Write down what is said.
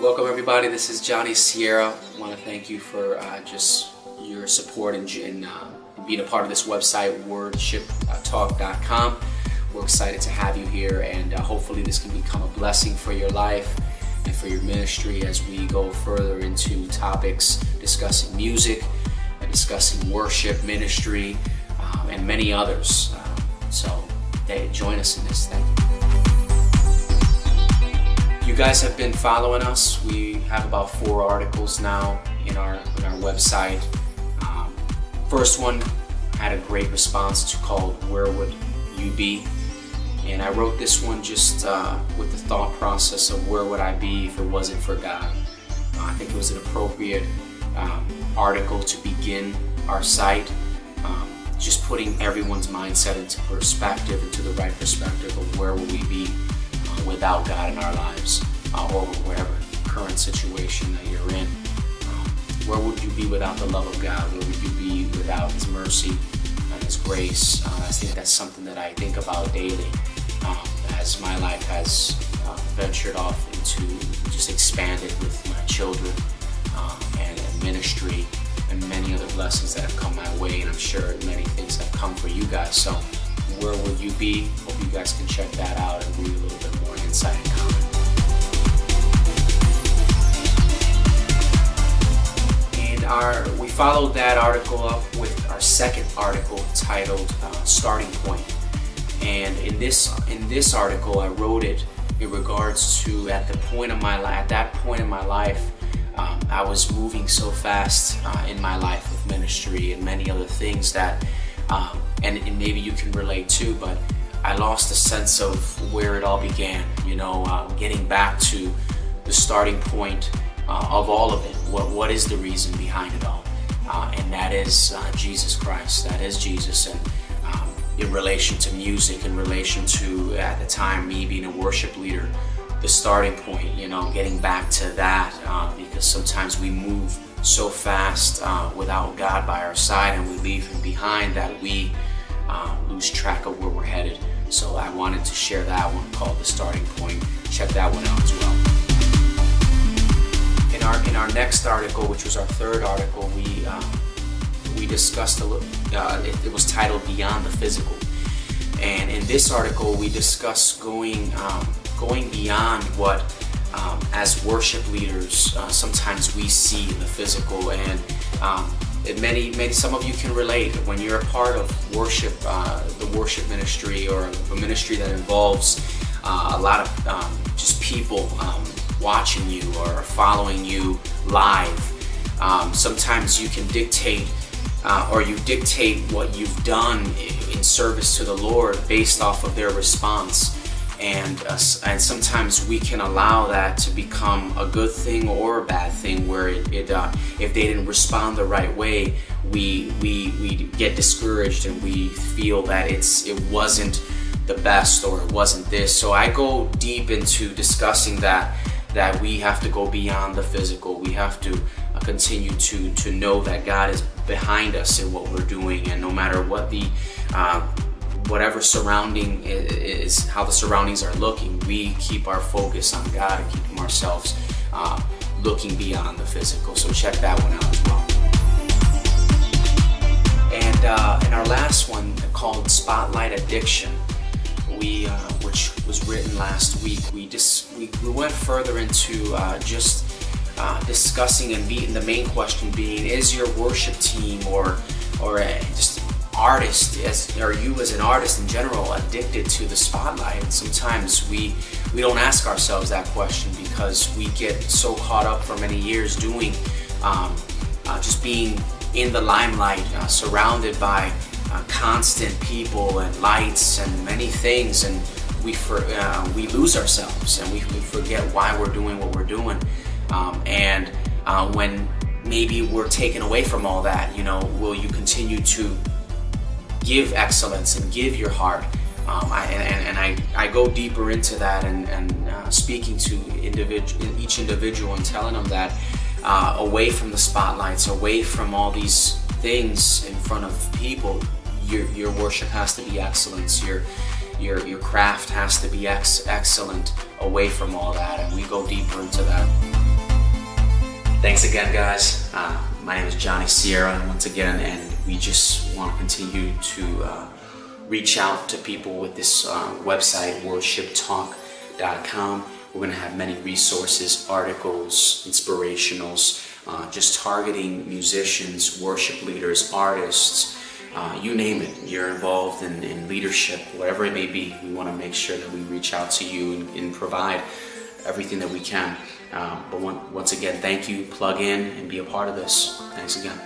Welcome everybody, this is Johnny Sierra. I want to thank you for just your support in being a part of this website, WordShip.talk.com. We're excited to have you here, and hopefully this can become a blessing for your life and for your ministry as we go further into topics discussing music and discussing worship, ministry, and many others. So join us in this. Thank you. You guys have been following us. We have about 4 articles now in our website. First one had a great response. It's called "Where Would You Be?" And I wrote this one just with the thought process of where would I be if it wasn't for God. I think it was an appropriate article to begin our site, just putting everyone's mindset into perspective, into the right perspective of where would we be without God in our lives, or whatever current situation that you're in. Where would you be without the love of God? Where would you be without His mercy and His grace? I think that's something that I think about daily as my life has ventured off into just expanded with my children and ministry and many other blessings that have come my way, and I'm sure many things have come for you guys. So where would you be? Hope you guys can check that out and read a little bit more insight and comment. And we followed that article up with our second article titled "Starting Point." And in this article, I wrote it in regards to at that point in my life, I was moving so fast in my life with ministry and many other things that, and maybe you can relate too, but I lost a sense of where it all began. Getting back to the starting point of all of it. What is the reason behind it all? And that is Jesus Christ. That is Jesus. And in relation to music, in relation to, at the time, me being a worship leader, the starting point, getting back to that, because sometimes we move so fast without God by our side, and we leave Him behind that we lose track of where we're headed. So I wanted to share that one called "The Starting Point." Check that one out as well. In our next article, which was our third article, we discussed a little. It was titled "Beyond the Physical," and in this article we discussed going beyond what, as worship leaders, sometimes we see in the physical, and some of you can relate when you're a part of worship, the worship ministry, or a ministry that involves a lot of just people watching you or following you live. Sometimes you can dictate or you dictate what you've done in service to the Lord based off of their response, and sometimes we can allow that to become a good thing or a bad thing, where if they didn't respond the right way, we get discouraged and we feel that it wasn't the best, or it wasn't this. So I go deep into discussing that we have to go beyond the physical. We have to continue to know that God is behind us in what we're doing, and no matter what whatever surrounding is, how the surroundings are looking, we keep our focus on God and keep ourselves looking beyond the physical. So check that one out as well. And in our last one, called "Spotlight Addiction," which was written last week, we went further into just discussing and the main question being: is your worship team or just artist, or you as an artist in general, addicted to the spotlight? And sometimes we don't ask ourselves that question because we get so caught up for many years doing just being in the limelight, surrounded by constant people and lights and many things, and we lose ourselves and we forget why we're doing what we're doing. And when maybe we're taken away from all that, will you continue to give excellence and give your heart? I go deeper into that and speaking to each individual and telling them that away from the spotlights, away from all these things in front of people, your worship has to be excellence. Your craft has to be excellent away from all that, and we go deeper into that. Thanks again, guys. My name is Johnny Sierra once again, and we just want to continue to reach out to people with this website, WordShipTalk.com. We're going to have many resources, articles, inspirationals, just targeting musicians, worship leaders, artists, you name it. You're involved in leadership, whatever it may be. We want to make sure that we reach out to you and provide everything that we can. But once again, thank you. Plug in and be a part of this. Thanks again.